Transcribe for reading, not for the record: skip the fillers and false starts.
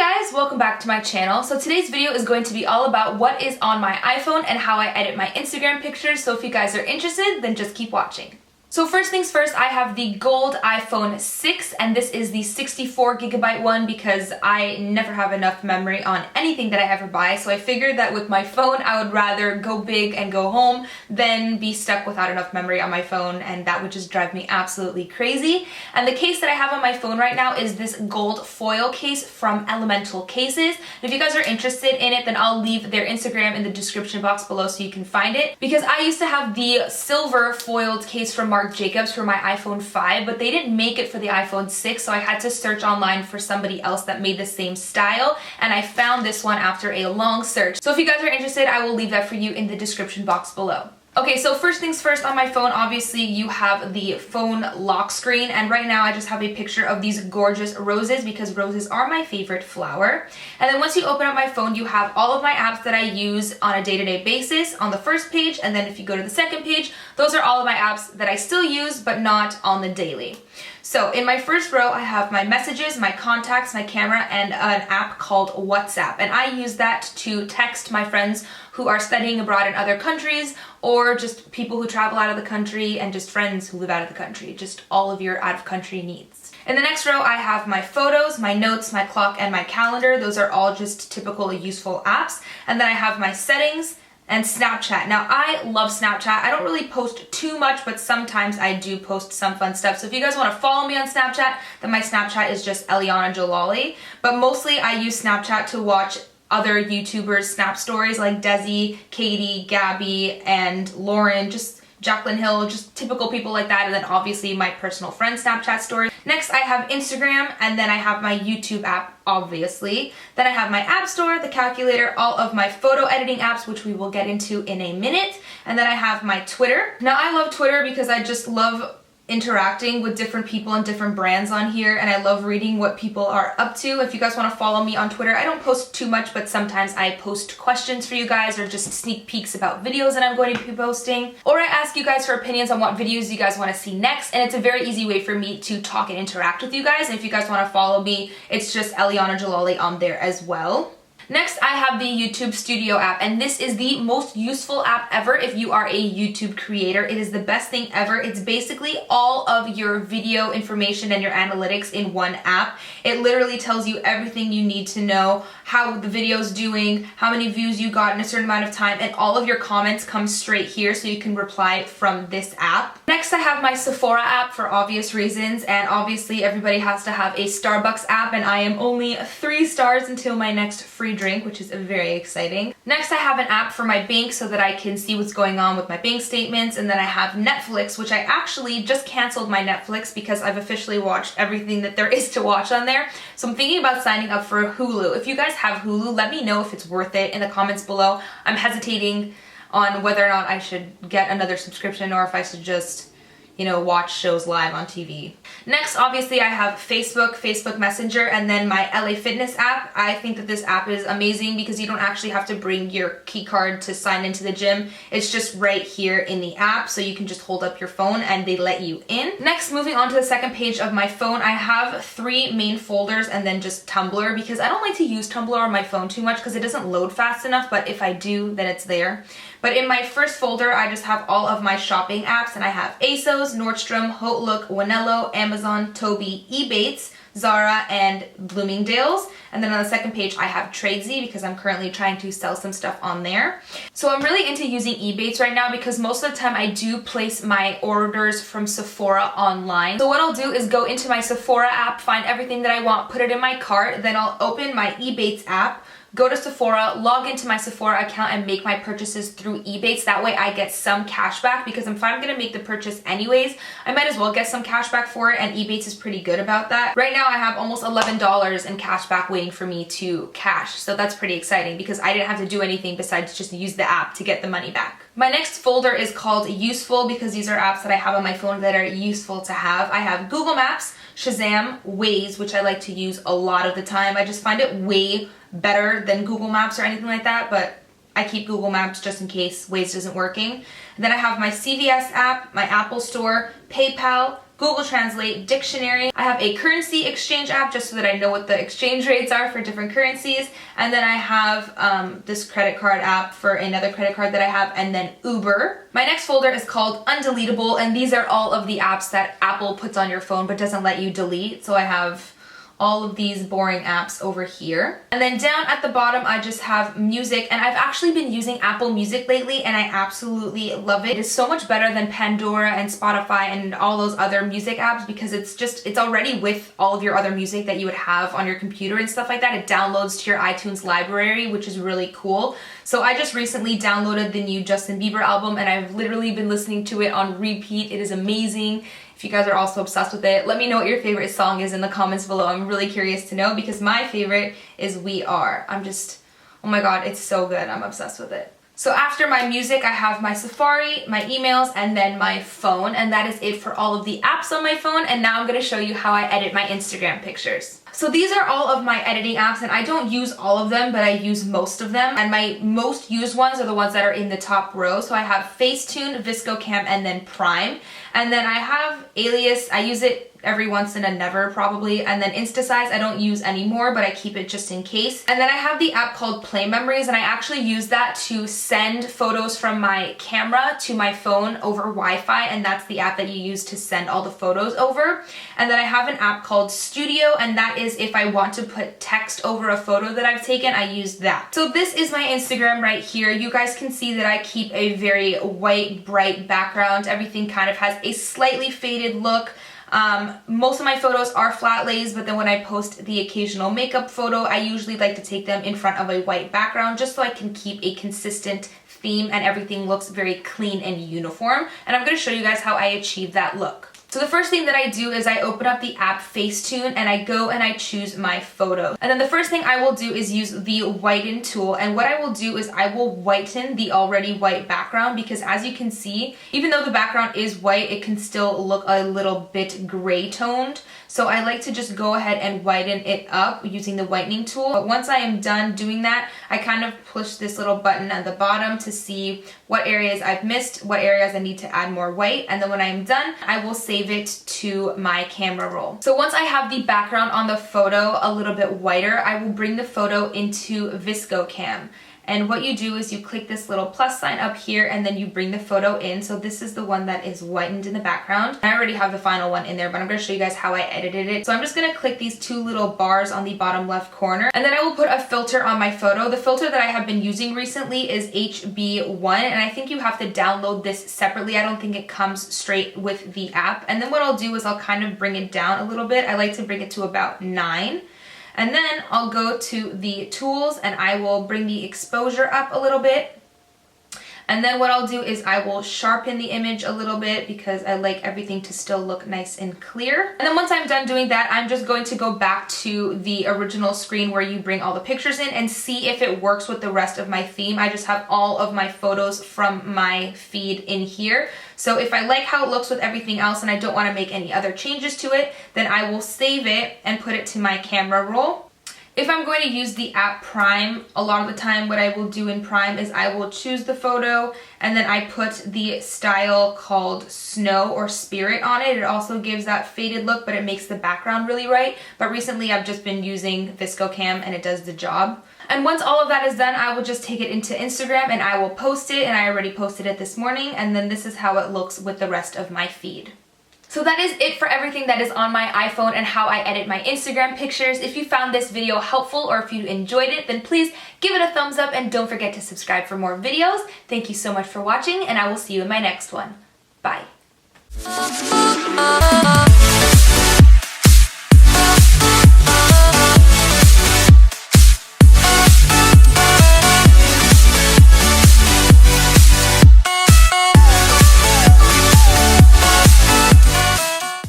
guys, welcome back to my channel. So today's video is going to be all about what is on my iPhone and how I edit my Instagram pictures. So if you guys are interested, then just keep watching. So first things first, I have the gold iPhone 6 and this is the 64GB one because I never have enough memory on anything that I ever buy. So I figured that with my phone, I would rather go big and go home than be stuck without enough memory on my phone, and that would just drive me absolutely crazy. And the case that I have on my phone right now is this gold foil case from Elemental Cases. And if you guys are interested in it, then I'll leave their Instagram in the description box below so you can find it. Because I used to have the silver foiled case from Marc Jacobs for my iPhone 5, but they didn't make it for the iPhone 6, so I had to search online for somebody else that made the same style, and I found this one after a long search. So if you guys are interested, I will leave that for you in the description box below. Okay, so first things first, on my phone, obviously you have the phone lock screen, and right now I just have a picture of these gorgeous roses because roses are my favorite flower. And then once you open up my phone, you have all of my apps that I use on a day-to-day basis on the first page, and then if you go to the second page, those are all of my apps that I still use but not on the daily. So in my first row, I have my messages, my contacts, my camera, and an app called WhatsApp. And I use that to text my friends who are studying abroad in other countries, or just people who travel out of the country, and just friends who live out of the country, just all of your out of country needs. In the next row, I have my photos, my notes, my clock, and my calendar. Those are all just typical useful apps. And then I have my settings and Snapchat. Now I love Snapchat. I don't really post too much, but sometimes I do post some fun stuff. So if you guys want to follow me on Snapchat, then my Snapchat is just eljalbeauty. But mostly I use Snapchat to watch other YouTubers' Snap stories like Desi, Katie, Gabby, and Lauren, just Jaclyn Hill, just typical people like that, and then obviously my personal friend Snapchat story. Next I have Instagram, and then I have my YouTube app, obviously. Then I have my app store, the calculator, all of my photo editing apps, which we will get into in a minute. And then I have my Twitter. Now I love Twitter because I just love interacting with different people and different brands on here, and I love reading what people are up to. If you guys want to follow me on Twitter, I don't post too much, but sometimes I post questions for you guys or just sneak peeks about videos that I'm going to be posting, or I ask you guys for opinions on what videos you guys want to see next, and it's a very easy way for me to talk and interact with you guys. And if you guys want to follow me, it's just eljalbeauty on there as well. Next, I have the YouTube Studio app, and this is the most useful app ever if you are a YouTube creator. It is the best thing ever. It's basically all of your video information and your analytics in one app. It literally tells you everything you need to know, how the video's doing, how many views you got in a certain amount of time, and all of your comments come straight here so you can reply from this app. Next, I have my Sephora app for obvious reasons, and obviously everybody has to have a Starbucks app, and I am only 3 stars until my next free drink, which is very exciting. Next, I have an app for my bank so that I can see what's going on with my bank statements, and then I have Netflix, which I actually just canceled my Netflix because I've officially watched everything that there is to watch on there. So I'm thinking about signing up for Hulu. If you guys have Hulu, let me know if it's worth it in the comments below. I'm hesitating on whether or not I should get another subscription or if I should just, you know, watch shows live on TV. Next, obviously, I have Facebook Messenger, and then my LA Fitness app. I think that this app is amazing because you don't actually have to bring your key card to sign into the gym. It's just right here in the app, so you can just hold up your phone and they let you in. Next, moving on to the second page of my phone, I have 3 main folders and then just Tumblr because I don't like to use Tumblr on my phone too much because it doesn't load fast enough, but if I do, then it's there. But in my first folder, I just have all of my shopping apps, and I have ASOS, Nordstrom, Hotlook, Wanello, Amazon, Toby, Ebates, Zara, and Bloomingdale's. And then on the second page, I have Tradesy because I'm currently trying to sell some stuff on there. So I'm really into using Ebates right now because most of the time I do place my orders from Sephora online. So what I'll do is go into my Sephora app, find everything that I want, put it in my cart, then I'll open my Ebates app, go to Sephora, log into my Sephora account, and make my purchases through Ebates. That way I get some cash back because if I'm gonna make the purchase anyways, I might as well get some cash back for it, and Ebates is pretty good about that. Right now I have almost $11 in cash back waiting for me to cash, so that's pretty exciting because I didn't have to do anything besides just use the app to get the money back. My next folder is called Useful because these are apps that I have on my phone that are useful to have. I have Google Maps, Shazam, Waze, which I like to use a lot of the time. I just find it way better than Google Maps or anything like that, but I keep Google Maps just in case Waze isn't working. And then I have my CVS app, my Apple Store, PayPal, Google Translate, dictionary. I have a currency exchange app just so that I know what the exchange rates are for different currencies. And then I have this credit card app for another credit card that I have, and then Uber. My next folder is called Undeletable, and these are all of the apps that Apple puts on your phone but doesn't let you delete. So I have all of these boring apps over here. And then down at the bottom, I just have music, and I've actually been using Apple Music lately, and I absolutely love it. It is so much better than Pandora and Spotify and all those other music apps because it's already with all of your other music that you would have on your computer and stuff like that. It downloads to your iTunes library, which is really cool. So I just recently downloaded the new Justin Bieber album, and I've literally been listening to it on repeat. It is amazing. If you guys are also obsessed with it, let me know what your favorite song is in the comments below. I'm really curious to know because my favorite is We Are. Oh my god, it's so good. I'm obsessed with it. So after my music, I have my Safari, my emails, and then my phone, and that is it for all of the apps on my phone. And now I'm going to show you how I edit my Instagram pictures. So these are all of my editing apps, and I don't use all of them, but I use most of them. And my most used ones are the ones that are in the top row. So I have Facetune, VSCO Cam, and then Priime. And then I have Aillis. I use it every once in a never probably. And then InstaSize I don't use anymore, but I keep it just in case. And then I have the app called PlayMemories, and I actually use that to send photos from my camera to my phone over Wi-Fi, and that's the app that you use to send all the photos over. And then I have an app called Studio, and that is if I want to put text over a photo that I've taken, I use that. So this is my Instagram right here. You guys can see that I keep a very white, bright background. Everything kind of has a slightly faded look. Most of my photos are flat lays, but then when I post the occasional makeup photo, I usually like to take them in front of a white background just so I can keep a consistent theme and everything looks very clean and uniform. And I'm going to show you guys how I achieve that look. So the first thing that I do is I open up the app Facetune and I go and I choose my photo. And then the first thing I will do is use the whiten tool. And what I will do is I will whiten the already white background because as you can see, even though the background is white, it can still look a little bit gray toned. So I like to just go ahead and whiten it up using the whitening tool. But once I am done doing that, I kind of push this little button at the bottom to see what areas I've missed, what areas I need to add more white. And then when I am done, I will save it to my camera roll. So once I have the background on the photo a little bit whiter, I will bring the photo into VSCO Cam. And what you do is you click this little plus sign up here and then you bring the photo in. So this is the one that is whitened in the background. I already have the final one in there, but I'm going to show you guys how I edited it. So I'm just going to click these two little bars on the bottom left corner. And then I will put a filter on my photo. The filter that I have been using recently is HB1, and I think you have to download this separately. I don't think it comes straight with the app. And then what I'll do is I'll kind of bring it down a little bit. I like to bring it to about 9. And then I'll go to the tools and I will bring the exposure up a little bit. And then what I'll do is I will sharpen the image a little bit because I like everything to still look nice and clear. And then once I'm done doing that, I'm just going to go back to the original screen where you bring all the pictures in and see if it works with the rest of my theme. I just have all of my photos from my feed in here. So if I like how it looks with everything else and I don't want to make any other changes to it, then I will save it and put it to my camera roll. If I'm going to use the app Priime, a lot of the time what I will do in Priime is I will choose the photo and then I put the style called Snow or Spirit on it. It also gives that faded look, but it makes the background really bright. But recently I've just been using VSCO Cam and it does the job. And once all of that is done, I will just take it into Instagram and I will post it, and I already posted it this morning, and then this is how it looks with the rest of my feed. So that is it for everything that is on my iPhone and how I edit my Instagram pictures. If you found this video helpful or if you enjoyed it, then please give it a thumbs up and don't forget to subscribe for more videos. Thank you so much for watching, and I will see you in my next one. Bye.